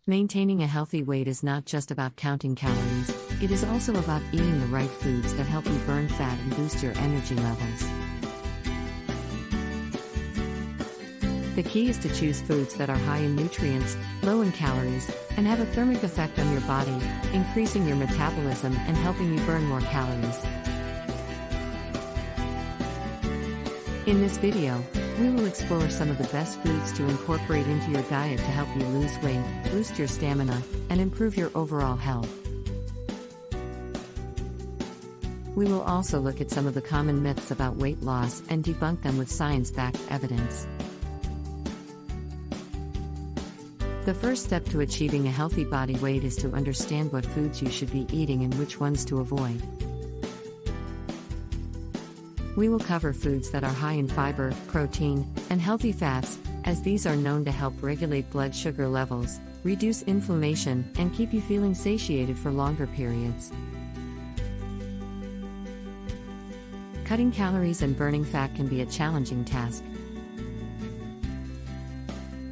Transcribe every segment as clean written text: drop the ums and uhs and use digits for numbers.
Maintaining a healthy weight is not just about counting calories, it is also about eating the right foods that help you burn fat and boost your energy levels. The key is to choose foods that are high in nutrients, low in calories, and have a thermic effect on your body, increasing your metabolism and helping you burn more calories. In this video, we will explore some of the best foods to incorporate into your diet to help you lose weight, boost your stamina, and improve your overall health. We will also look at some of the common myths about weight loss and debunk them with science-backed evidence. The first step to achieving a healthy body weight is to understand what foods you should be eating and which ones to avoid. We will cover foods that are high in fiber, protein, and healthy fats, as these are known to help regulate blood sugar levels, reduce inflammation, and keep you feeling satiated for longer periods. Cutting calories and burning fat can be a challenging task.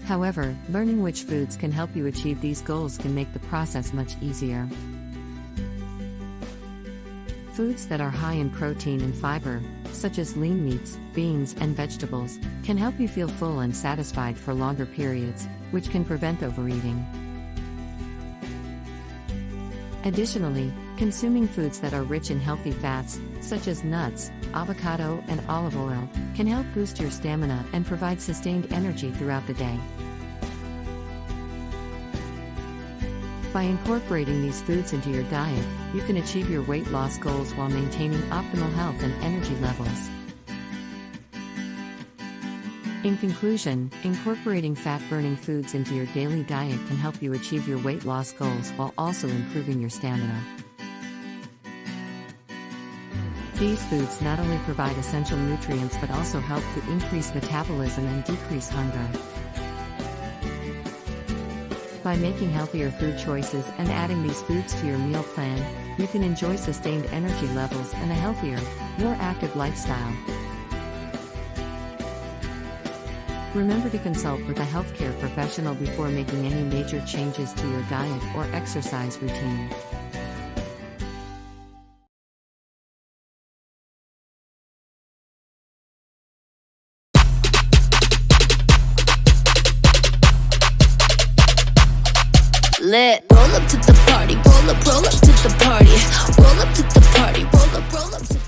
However, learning which foods can help you achieve these goals can make the process much easier. Foods that are high in protein and fiber, such as lean meats, beans, and vegetables, can help you feel full and satisfied for longer periods, which can prevent overeating. Additionally, consuming foods that are rich in healthy fats, such as nuts, avocado, and olive oil, can help boost your stamina and provide sustained energy throughout the day. By incorporating these foods into your diet, you can achieve your weight loss goals while maintaining optimal health and energy levels. In conclusion, incorporating fat-burning foods into your daily diet can help you achieve your weight loss goals while also improving your stamina. These foods not only provide essential nutrients but also help to increase metabolism and decrease hunger. By making healthier food choices and adding these foods to your meal plan, you can enjoy sustained energy levels and a healthier, more active lifestyle. Remember to consult with a healthcare professional before making any major changes to your diet or exercise routine. Lit. Roll up to the party, roll up to the party, roll up to the party, roll up to the